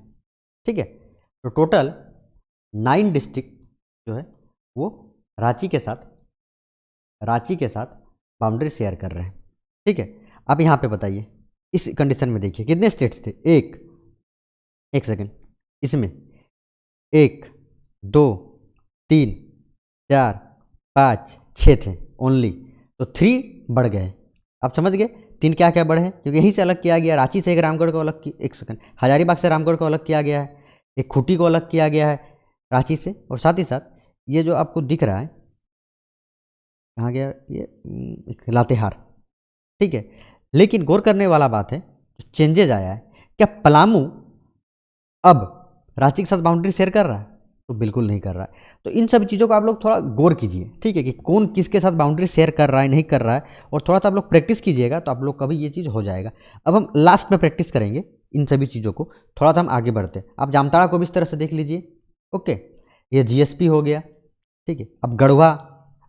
Speaker 1: ठीक है। तो टोटल 9 डिस्ट्रिक्ट जो है वो रांची के साथ बाउंड्री शेयर कर रहे हैं, ठीक है। अब यहाँ पे बताइए, इस कंडीशन में देखिए कितने स्टेट्स थे? एक सेकेंड, इसमें 1, 2, 3, 4, 5, 6 थे ओनली, तो 3 बढ़ गए। आप समझ गए 3 क्या क्या बढ़े हैं, क्योंकि यहीं से अलग किया गया। रांची से एक रामगढ़ को अलग किया, 1 सेकेंड, हजारीबाग से रामगढ़ को अलग किया गया है, एक खूंटी को अलग किया गया है रांची से, और साथ ही साथ ये जो आपको दिख रहा है, कहाँ गया ये, लातेहार, ठीक है। लेकिन गौर करने वाला बात है, जो चेंजेज आया है, क्या पलामू अब रांची के साथ बाउंड्री शेयर कर रहा है? तो बिल्कुल नहीं कर रहा है। तो इन सब चीज़ों को आप लोग थोड़ा गौर कीजिए, ठीक है, कि कौन किसके साथ बाउंड्री शेयर कर रहा है, नहीं कर रहा है, और थोड़ा सा आप लोग प्रैक्टिस कीजिएगा, तो आप लोग का भी ये चीज़ हो जाएगा। अब हम लास्ट में प्रैक्टिस करेंगे इन सभी चीज़ों को, थोड़ा सा हम आगे बढ़ते हैं। आप जामताड़ा को भी इस तरह से देख लीजिए, ओके, ये जीएसपी हो गया, ठीक है। अब गढ़वा,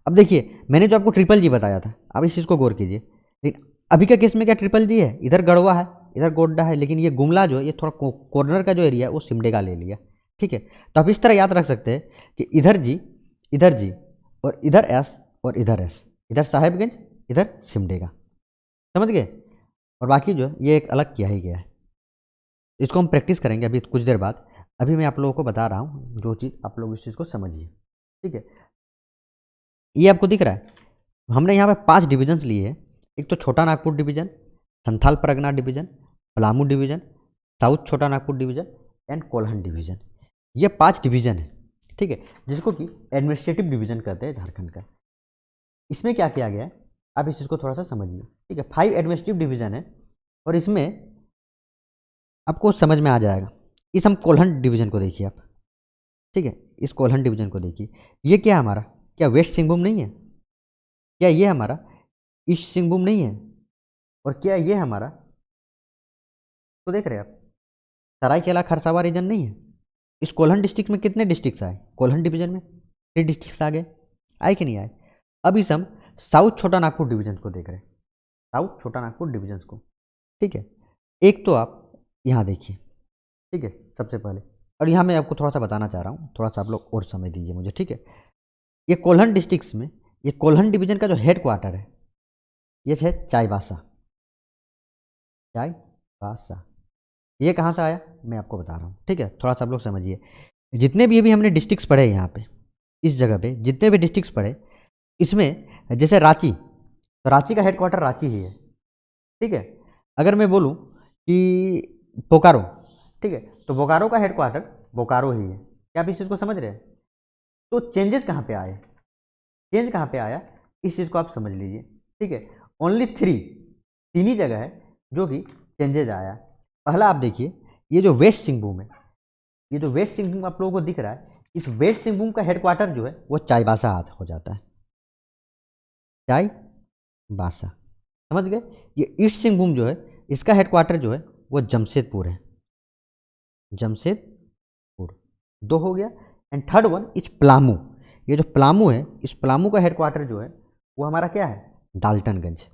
Speaker 1: अब देखिए मैंने जो आपको ट्रिपल जी बताया था, आप इस चीज़ को गौर कीजिए। लेकिन अभी का केस में क्या ट्रिपल जी है? इधर गढ़वा है, इधर गोड्डा है, लेकिन ये गुमला जो है, ये थोड़ा कॉर्नर का जो एरिया है वो सिमडेगा ले लिया, ठीक है। तो आप इस तरह याद रख सकते हैं कि इधर जी और इधर एस और इधर एस, इधर साहेबगंज, इधर सिमडेगा, समझ गए। और बाकी जो है ये एक अलग किया ही गया है। इसको हम प्रैक्टिस करेंगे अभी कुछ देर बाद। अभी मैं आप लोगों को बता रहा हूँ जो चीज़, आप लोग इस चीज़ को समझिए, ठीक है। ये आपको दिख रहा है, हमने यहाँ पे 5 डिविजन्स लिए हैं। एक तो Chota Nagpur division, Santhal Pargana division, Palamu division, south Chota Nagpur division and Kolhan division. ये 5 डिवीजन है, ठीक है, जिसको कि एडमिनिस्ट्रेटिव डिवीजन कहते हैं झारखंड का। इसमें क्या किया गया है, आप इस चीज़ को थोड़ा सा समझिए, ठीक है। 5 एडमिनिस्ट्रेटिव डिवीजन है, और इसमें आपको समझ में आ जाएगा। इस हम कोल्हान डिवीजन को देखिए आप, ठीक है, इस कोल्हान डिवीजन को देखिए। ये क्या हमारा, क्या वेस्ट सिंहभूम नहीं है? क्या ये हमारा ईस्ट सिंहभूम नहीं है? और क्या ये हमारा, तो देख रहे हैं आप, सरायकेला खरसावां रीजन नहीं है? इस कोल्हान डिस्ट्रिक्ट में कितने डिस्ट्रिक्ट्स आए? कोल्हान डिवीजन में 3 डिस्ट्रिक्ट्स आ गए, आए कि नहीं आए? अब इस हम साउथ छोटा नागपुर डिवीजन को देख रहे हैं, साउथ छोटा नागपुर डिवीजन को, ठीक है। एक तो आप यहाँ देखिए, ठीक है, सबसे पहले, और यहाँ मैं आपको थोड़ा सा बताना चाह रहा हूँ, थोड़ा सा आप लोग और समय दीजिए मुझे, ठीक है। ये कोल्हान डिस्ट्रिक्ट्स में, ये कोल्हान डिवीजन का जो हेड क्वार्टर है, ये है चाईबासा। ये कहाँ से आया मैं आपको बता रहा हूँ, ठीक है, थोड़ा सा आप लोग समझिए। जितने भी अभी हमने डिस्ट्रिक्ट्स पढ़े यहाँ पे, इस जगह पे जितने भी डिस्ट्रिक्ट्स पढ़े, इसमें जैसे रांची, तो रांची का हेडक्वार्टर रांची ही है, ठीक है। अगर मैं बोलूँ कि बोकारो, ठीक है, तो बोकारो का हेडक्वार्टर बोकारो ही है। क्या आप इस चीज़ को समझ रहे हैं? तो चेंजेस कहाँ पे आए, चेंज कहाँ पे आया, इस चीज़ को आप समझ लीजिए, ठीक है। ओनली 3 ही जगह है जो कि चेंजेज आया। पहला आप देखिए, ये जो वेस्ट सिंहभूम है, ये जो वेस्ट सिंहभूम आप लोगों को दिख रहा है, इस वेस्ट सिंहभूम का हेडक्वार्टर जो है वो चाईबासा हो जाता है, चाईबासा, समझ गए। ये ईस्ट सिंहभूम जो है, इसका हेडक्वार्टर जो है वो जमशेदपुर है, जमशेदपुर, 2 हो गया। And third one is Palamu. ये जो पलामू है, इस पलामू का हेडक्वार्टर जो है वो हमारा क्या है, डाल्टनगंज,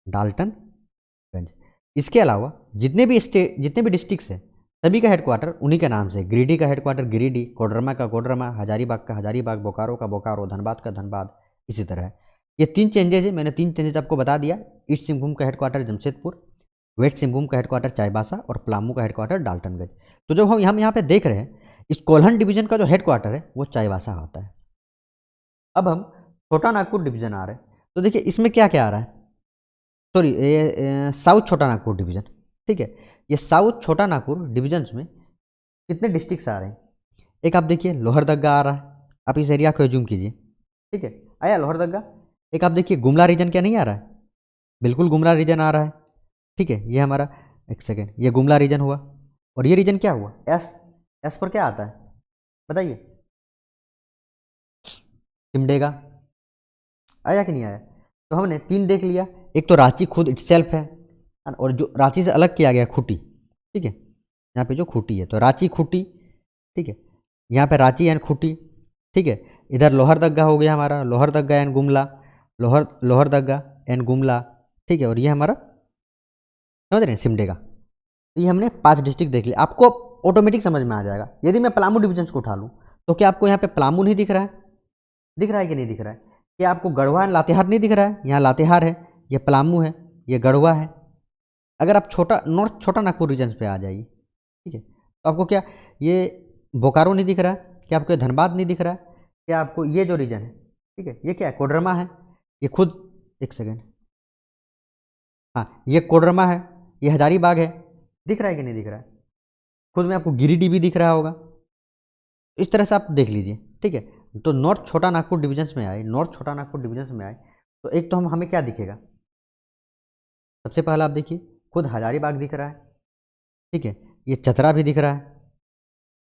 Speaker 1: डाल्टनगंज। इसके अलावा जितने भी डिस्ट्रिक्ट्स हैं सभी का हेडक्वार्टर उन्हीं के नाम से, गिरिडीह का हेडक्वार्टर गिरिडीह, कोडरमा का कोडरमा, हजारीबाग का हजारीबाग, बोकारो का बोकारो, धनबाद का धनबाद, इसी तरह है। ये 3 चेंजेज है, मैंने 3 चेंजेज आपको बता दिया। ईस्ट सिंहभूम का हेडक्वार्टर जमशेदपुर, वेस्ट सिंहभूम का हेडक्वार्टर चाईबासा और पलामू का हेडक्वार्टर डाल्टनगंज। तो जो हम यहाँ पे देख रहे हैं, इस कोल्हन डिवीजन का जो हेडक्वार्टर है वो चाईबासा होता है। अब हम छोटा नागपुर डिवीजन आ रहे हैं, तो देखिए इसमें क्या क्या आ रहा है, सॉरी ये साउथ छोटा नागपुर डिवीजन, ठीक है। ये साउथ छोटा नागपुर डिविजन्स में कितने डिस्ट्रिक्ट्स आ रहे हैं, एक आप देखिए लोहरदग्गा आ रहा है, आप इस एरिया को एज्यूम कीजिए, ठीक है, आया लोहरदग्गा। एक आप देखिए गुमला रीजन क्या नहीं आ रहा है, बिल्कुल गुमला रीजन आ रहा है, ठीक है। ये हमारा, एक सेकेंड, ये गुमला रीजन हुआ। और ये रीजन क्या हुआ, एस पर क्या आता है बताइए, सिमडेगा, आया कि नहीं आया। तो हमने 3 देख लिया, एक तो रांची खुद इटसेल्फ है, और जो रांची से अलग किया गया खूंटी, ठीक है, यहाँ पे जो खूंटी है तो रांची खूंटी, ठीक है, यहाँ पे रांची एंड खूंटी, ठीक है। इधर लोहरदग्गा हो गया हमारा, लोहरदग्गा एंड गुमला, लोहरदग्गा एंड गुमला, ठीक है। और ये हमारा समझ रहे हैं सिमडेगा। तो ये हमने 5 डिस्ट्रिक्ट देख लिया, आपको ऑटोमेटिक समझ में आ जाएगा। यदि मैं पलामू डिवीजन को उठा लूँ तो क्या आपको यहाँ पे पलामू नहीं दिख रहा है, दिख रहा है कि नहीं दिख रहा है, क्या आपको गढ़वा एंड लातेहार नहीं दिख रहा है, यहाँ लातेहार है, ये पलामू है, ये गढ़वा है। अगर आप नॉर्थ छोटा नागपुर रीजन पे आ जाइए, ठीक है, तो आपको क्या ये बोकारो नहीं दिख रहा है, क्या आपको धनबाद नहीं दिख रहा है, क्या आपको ये जो रीजन है, ठीक है, ये क्या है, कोडरमा है, ये खुद, एक सेकेंड, हाँ ये कोडरमा है, ये हजारीबाग है, दिख रहा है कि नहीं दिख रहा है, खुद में आपको गिरिडीह भी दिख रहा होगा। इस तरह से आप देख लीजिए, ठीक है। तो नॉर्थ छोटा नागपुर डिविजन्स में आए, नॉर्थ छोटा नागपुर डिविजन्स में आए तो एक तो हमें क्या दिखेगा, सबसे पहला आप देखिए खुद हजारीबाग दिख रहा है, ठीक है, ये चतरा भी दिख रहा है,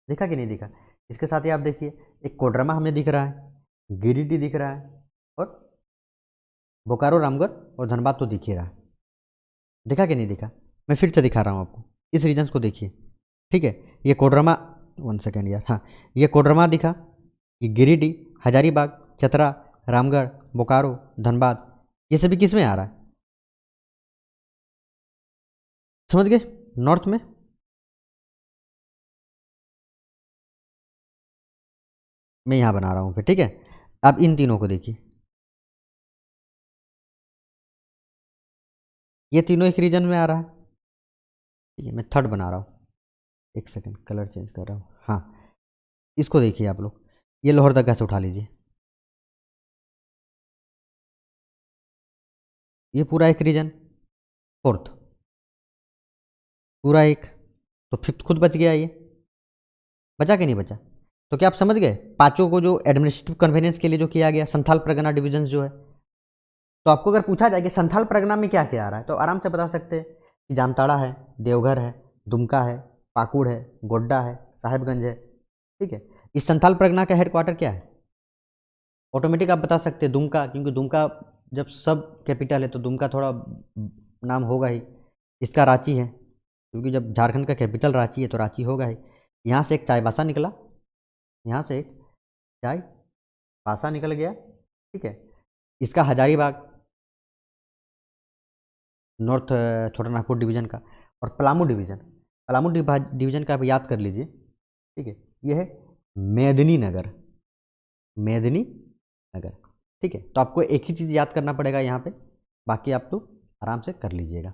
Speaker 1: दिखा कि नहीं दिखा। इसके साथ ही आप देखिए एक कोडरमा हमें दिख रहा है, गिरिडीह दिख रहा है, और बोकारो, रामगढ़ और धनबाद तो दिख ही रहा है, दिखा कि नहीं दिखा। मैं फिर से दिखा रहा हूँ आपको, इस रीजन्स को देखिए, ठीक है। ये कोडरमा, 1 सेकेंड यार, हाँ ये कोडरमा दिखा, ये गिरिडीह, हजारीबाग, चतरा, रामगढ़, बोकारो, धनबाद, ये सभी किस में आ रहा है, समझ गए, नॉर्थ में। मैं यहाँ बना रहा हूँ फिर, ठीक है। आप इन तीनों को देखिए, ये तीनों एक रीजन में आ रहा है, ठीक है। मैं थर्ड बना रहा हूँ, एक सेकेंड कलर चेंज कर रहा हूँ, हाँ इसको देखिए आप लोग, ये लोहरदग्गा से उठा लीजिए, ये पूरा एक रीजन, फोर्थ पूरा एक, तो फिफ्थ खुद बच गया, ये बचा कि नहीं बचा। तो क्या आप समझ गए पांचों को जो एडमिनिस्ट्रेटिव कन्वीनियंस के लिए जो किया गया, संथाल परगना डिवीजन जो है। तो आपको अगर पूछा जाए कि संथाल परगना में क्या क्या आ रहा है तो आराम से बता सकते हैं कि जामताड़ा है, देवघर है, दुमका है, पाकुड़ है, गोड्डा है, साहेबगंज है, ठीक है। इस संथाल परगना का हेडक्वार्टर क्या है, ऑटोमेटिक आप बता सकते हैं दुमका, क्योंकि दुमका जब सब कैपिटल है तो दुमका थोड़ा नाम होगा ही। इसका रांची है, क्योंकि जब झारखंड का कैपिटल रांची है तो रांची होगा ही। यहाँ से एक चाईबासा निकला, यहाँ से एक चाईबासा निकल गया, ठीक है। इसका हजारीबाग, नॉर्थ छोटा नागपुर डिवीजन का, और पलामू डिवीजन, डिवीजन का आप याद कर लीजिए, ठीक है। ये है मेदिनी नगर, मेदिनी नगर, ठीक है। तो आपको एक ही चीज़ याद करना पड़ेगा यहाँ पे, बाकी आप तो आराम से कर लीजिएगा,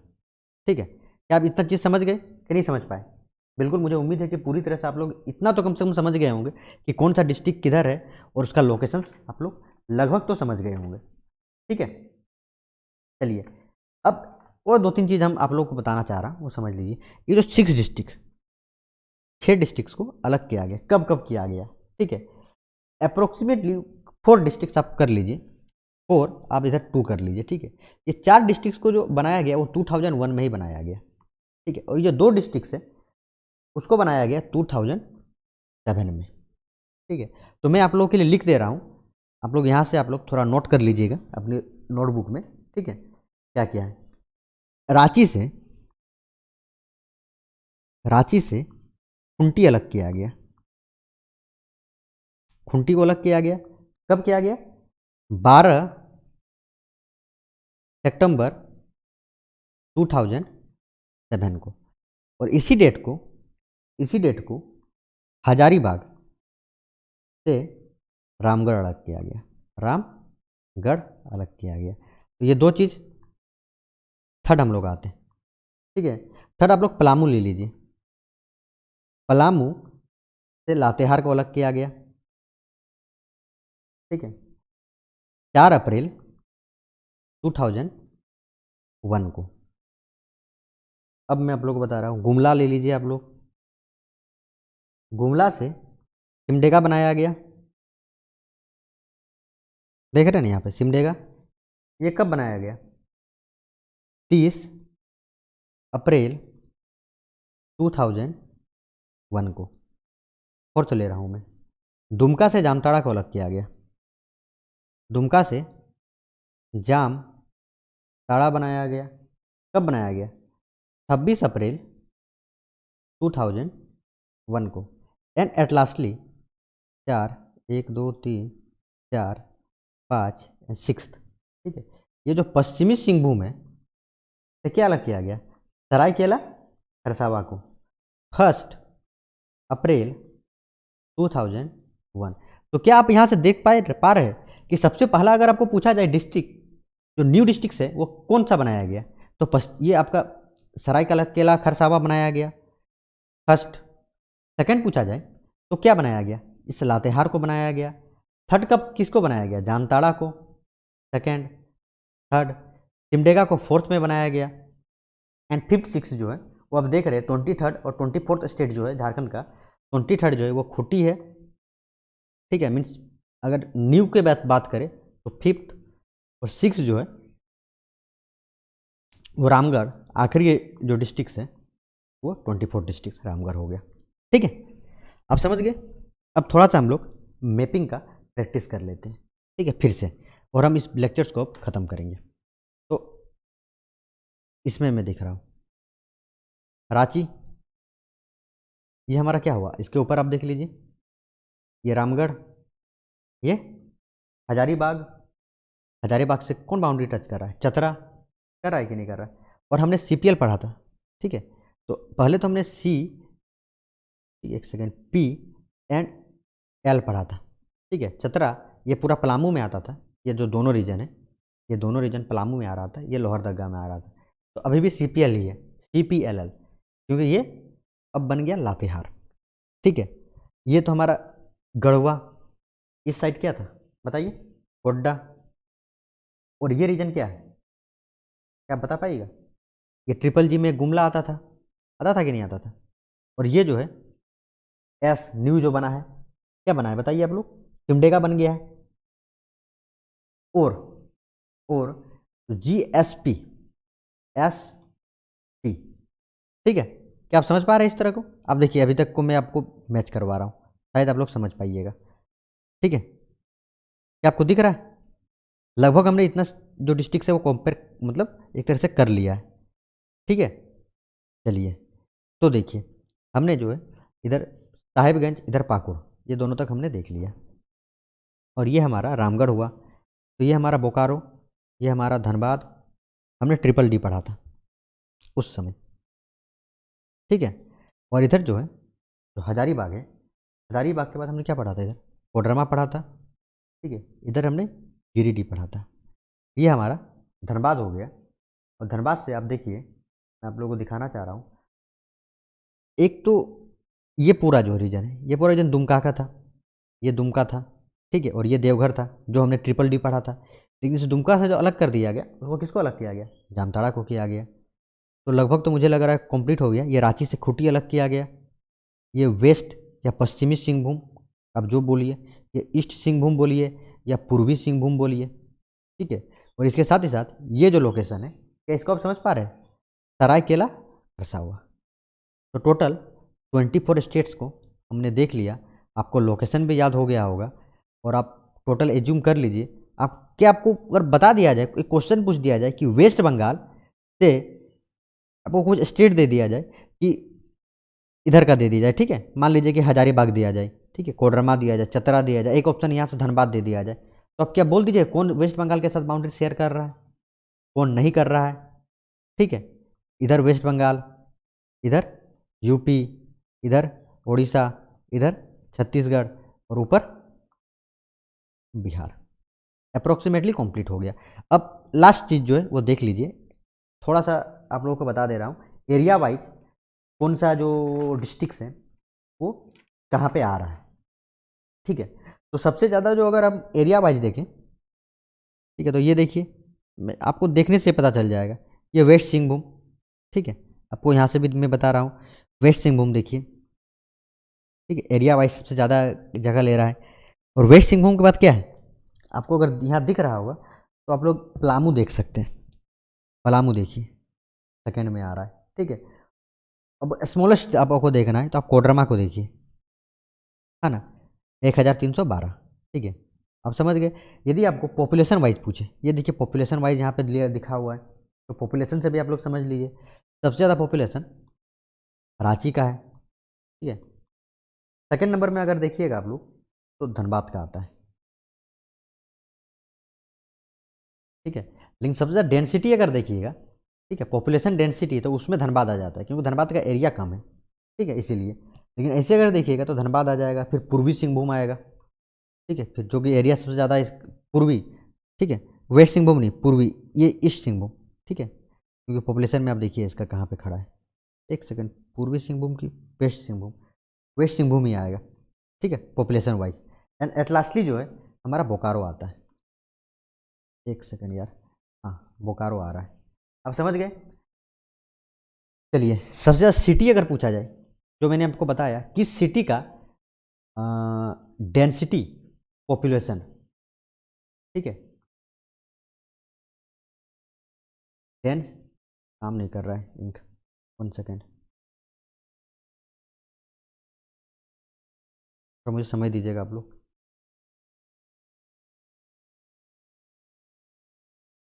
Speaker 1: ठीक है। क्या आप इतना चीज़ समझ गए कि नहीं समझ पाए। बिल्कुल, मुझे उम्मीद है कि पूरी तरह से आप लोग इतना तो कम से कम समझ गए होंगे कि कौन सा डिस्ट्रिक्ट किधर है और उसका लोकेशन आप लोग लगभग तो समझ गए होंगे, ठीक है। चलिए अब और 2-3 चीज़ हम आप लोगों को बताना चाह रहा हूँ, वो समझ लीजिए। ये जो 6 डिस्ट्रिक्ट, 6 डिस्ट्रिक्ट्स को अलग किया गया, कब कब किया गया, ठीक है। अप्रोक्सीमेटली 4 डिस्ट्रिक्ट्स आप कर लीजिए, 4 आप इधर 2 कर लीजिए, ठीक है। ये 4 डिस्ट्रिक्ट्स को जो बनाया गया वो 2001 में ही बनाया गया, ठीक है। और ये 2 डिस्ट्रिक्ट्स है उसको बनाया गया 2007 में, ठीक है। तो मैं आप लोगों के लिए लिख दे रहा हूँ, आप लोग यहाँ से आप लोग थोड़ा नोट कर लीजिएगा अपनी नोटबुक में, ठीक है। क्या क्या है, रांची से खूंटी अलग किया गया, खूंटी को अलग किया गया। कब किया गया? 12 सितंबर 2007 को। और इसी डेट को हजारीबाग से रामगढ़ अलग किया गया, रामगढ़ अलग किया गया। तो ये दो चीज़। थर्ड हम लोग आते हैं, ठीक है। थर्ड आप लोग पलामू ले लीजिए। पलामू से लातेहार को अलग किया गया, ठीक है, 4 अप्रैल 2001 को। अब मैं आप लोग को बता रहा हूँ, गुमला ले लीजिए आप लोग। गुमला से सिमडेगा बनाया गया, देख रहे हैं ना यहाँ पे सिमडेगा। ये कब बनाया गया? 30 अप्रैल 2001 को। और तो ले रहा हूँ मैं, दुमका से जामताड़ा को अलग किया गया। दुमका से जामताड़ा बनाया गया। कब बनाया गया? 26 अप्रैल 2001 को। एंड एट लास्टली 4, 1 2 3 4 5 6, ठीक है। ये जो पश्चिमी सिंहभूम है, तो क्या अलग किया गया? सरायकेला खरसावा को 1 अप्रैल 2001। तो क्या आप यहाँ से देख पा रहे हैं कि सबसे पहला अगर आपको पूछा जाए डिस्ट्रिक्ट, जो न्यू डिस्ट्रिक्ट है वो कौन सा बनाया गया, तो ये आपका सरायकेला खरसावा बनाया गया फर्स्ट। सेकंड पूछा जाए तो क्या बनाया गया? इस लातेहार को बनाया गया। थर्ड कब किसको बनाया गया? जामताड़ा को सेकंड। थर्ड सिमडेगा को फोर्थ में बनाया गया। एंड फिफ्थ सिक्स जो है वो आप देख रहे हैं 23rd और 24th स्टेट जो है झारखंड का, 23rd जो है वो खूंटी है, ठीक है। मीन्स अगर न्यू के बात करें तो फिफ्थ, और सिक्स जो है वो रामगढ़। आखिरी जो डिस्ट्रिक्ट है वो 24 डिस्ट्रिक्ट रामगढ़ हो गया, ठीक है। आप समझ गए। अब थोड़ा सा हम लोग मैपिंग का प्रैक्टिस कर लेते हैं, ठीक है, फिर से, और हम इस लेक्चर्स को अब ख़त्म करेंगे। तो इसमें मैं दिख रहा हूँ रांची, ये हमारा क्या हुआ? इसके ऊपर आप देख लीजिए, ये रामगढ़, ये हजारीबाग। हजारीबाग से कौन बाउंड्री टच कर रहा है? चतरा कर रहा है कि नहीं कर रहा है? और हमने सीपीएल पढ़ा था, ठीक है। तो पहले तो हमने एक सेकेंड पी एंड एल पढ़ा था, ठीक है। चतरा ये पूरा पलामू में आता था, ये जो दोनों रीजन है, ये दोनों रीजन पलामू में आ रहा था, ये लोहरदगा में आ रहा था। तो अभी भी सीपीएल ही है, CPLL, क्योंकि ये अब बन गया लातेहार, ठीक है। ये तो हमारा गढ़वा, इस साइड क्या था बताइए? गोड्डा। और ये रीजन क्या है, क्या बता पाइएगा? ये GGG में गुमला आता था कि नहीं आता था? और ये जो है एस न्यू जो बना है, क्या बना है बताइए आप लोग? सिमडेगा बन गया है। और GSP SP, ठीक है। क्या आप समझ पा रहे हैं इस तरह को? आप देखिए अभी तक को मैं आपको मैच करवा रहा हूँ, शायद आप लोग समझ पाइएगा, ठीक है। क्या आपको दिख रहा है? लगभग हमने इतना जो डिस्ट्रिक्ट है वो कंपेयर मतलब एक तरह से कर लिया है, ठीक है। चलिए, तो देखिए हमने जो है इधर साहिबगंज, इधर पाकुड़, ये दोनों तक हमने देख लिया। और ये हमारा रामगढ़ हुआ। तो ये हमारा बोकारो, ये हमारा धनबाद, हमने DDD पढ़ा था उस समय, ठीक है। और इधर जो है जो हजारीबाग है, हजारीबाग के बाद हमने क्या पढ़ा था? इधर कोडरमा पढ़ा था, ठीक है। इधर हमने गिरिडीह पढ़ा था। ये हमारा धनबाद हो गया। और धनबाद से आप देखिए, मैं आप लोगों को दिखाना चाह रहा हूँ, एक तो ये पूरा जो रीजन है, ये पूरा रीजन दुमका का था, ये दुमका था, ठीक है। और ये देवघर था जो हमने DDD पढ़ा था। लेकिन इस दुमका से जो अलग कर दिया गया, वो किसको अलग किया गया? जामताड़ा को किया गया। तो लगभग तो मुझे लग रहा है कंप्लीट हो गया। ये रांची से खूंटी अलग किया गया। ये वेस्ट या पश्चिमी सिंहभूम, अब जो बोलिए, ये ईस्ट सिंहभूम बोलिए या पूर्वी सिंहभूम बोलिए, ठीक है। और इसके साथ ही साथ ये जो लोकेशन है, क्या इसको आप समझ पा रहे हैं? सरायकेला खरसावा। तो टोटल 24 स्टेट्स को हमने देख लिया। आपको लोकेशन भी याद हो गया होगा। और आप टोटल एज्यूम कर लीजिए, आपको अगर बता दिया जाए, एक क्वेश्चन पूछ दिया जाए कि वेस्ट बंगाल से आपको कुछ स्टेट दे दिया जाए कि इधर का दे दिया जाए, ठीक है। मान लीजिए कि हजारीबाग दिया जाए, ठीक है, कोडरमा दिया जाए, चतरा दिया जाए, एक ऑप्शन यहाँ से धनबाद दे दिया जाए, तो अब क्या बोल दीजिए कौन वेस्ट बंगाल के साथ बाउंड्री शेयर कर रहा है, कौन नहीं कर रहा है, ठीक है। इधर वेस्ट बंगाल, इधर यूपी, इधर उड़ीसा, इधर छत्तीसगढ़ और ऊपर बिहार। अप्रोक्सीमेटली कंप्लीट हो गया। अब लास्ट चीज़ जो है वो देख लीजिए, थोड़ा सा आप लोगों को बता दे रहा हूँ, एरिया वाइज कौन सा जो डिस्ट्रिक्ट्स हैं वो कहाँ पे आ रहा है, ठीक है। तो सबसे ज़्यादा जो अगर हम एरिया वाइज देखें, ठीक है, तो ये देखिए, आपको देखने से पता चल जाएगा, ये वेस्ट सिंहभूम, ठीक है, आपको यहाँ से भी मैं बता रहा हूँ, वेस्ट सिंहभूम देखिए, ठीक है, एरिया वाइज सबसे ज़्यादा जगह ले रहा है। और वेस्ट सिंहभूम के बाद क्या है, आपको अगर यहाँ दिख रहा होगा तो आप लोग पलामू देख सकते हैं, पलामू देखिए सेकेंड में आ रहा है, ठीक है। अब स्मॉलेस्ट आपको देखना है तो आप कोडरमा को देखिए, है ना, 1312, ठीक है। आप समझ गए। यदि आपको पॉपुलेशन वाइज पूछे, ये देखिए पॉपुलेशन वाइज यहाँ पे दिखा हुआ है, तो पॉपुलेशन से भी आप लोग समझ लीजिए, सबसे ज़्यादा पॉपुलेशन रांची का है, ठीक है। सेकेंड नंबर में अगर देखिएगा आप लोग तो धनबाद का आता है, ठीक है। लेकिन सबसे ज़्यादा डेंसिटी अगर देखिएगा, ठीक है, पॉपुलेशन डेंसिटी, तो उसमें धनबाद आ जाता है, क्योंकि धनबाद का एरिया कम है, ठीक है, इसीलिए। लेकिन ऐसे अगर देखिएगा तो धनबाद आ जाएगा, फिर पूर्वी सिंहभूम आएगा, ठीक है, फिर जो कि एरिया सबसे ज़्यादा इस पूर्वी, ठीक है, वेस्ट सिंहभूम नहीं, पूर्वी, ये ईस्ट सिंहभूम, ठीक है, क्योंकि पॉपुलेशन में आप देखिए इसका कहाँ पे खड़ा है, एक सेकंड, पूर्वी सिंहभूम की वेस्ट सिंहभूम, वेस्ट सिंहभूम ही आएगा, ठीक है, population wise. And at lastly जो है हमारा बोकारो आता है, एक सेकंड यार, हाँ बोकारो आ रहा है, आप समझ गए। चलिए, सबसे ज़्यादा सिटी अगर पूछा जाए, जो मैंने आपको बताया किस सिटी का डेंसिटी पॉपुलेशन, ठीक है, डेंस, काम नहीं कर रहा है इंक, 1 सेकेंड, तो मुझे समझ दीजिएगा आप लोग,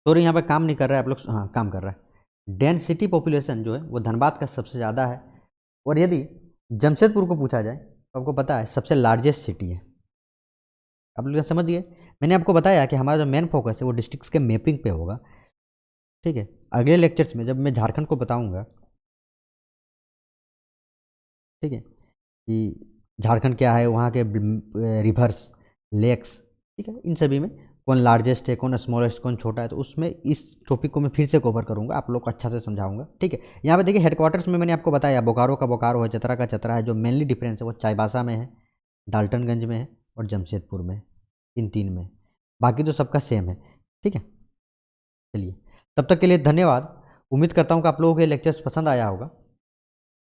Speaker 1: सॉरी यहाँ पे काम नहीं कर रहा है आप लोग, हाँ काम कर रहा है। डेंसिटी पॉपुलेशन जो है वो धनबाद का सबसे ज़्यादा है, और यदि जमशेदपुर को पूछा जाए तो आपको पता है सबसे लार्जेस्ट सिटी है। आप लोग समझ गए। मैंने आपको बताया कि हमारा जो मेन फोकस है वो डिस्ट्रिक्ट्स के मैपिंग पे होगा, ठीक है। अगले लेक्चर्स में जब मैं झारखंड को बताऊंगा, ठीक है, कि झारखंड क्या है, वहाँ के रिवर्स, लेक्स, ठीक है, इन सभी में कौन लार्जेस्ट है, कौन स्मॉलेस्ट, कौन छोटा है, तो उसमें इस टॉपिक को मैं फिर से कवर करूँगा, आप लोग को अच्छा से समझाऊंगा, ठीक है। यहाँ पे देखिए हेडक्वार्टर्स में मैंने आपको बताया बोकारो का बोकारो है, चतरा का चतरा है, जो मेनली डिफरेंस है वो चाईबासा में है, डाल्टनगंज में है और जमशेदपुर में है, इन तीन में, बाकी तो सबका सेम है, ठीक है। चलिए, तब तक के लिए धन्यवाद। उम्मीद करता हूँ कि आप लोगों को ये लेक्चर्स पसंद आया होगा।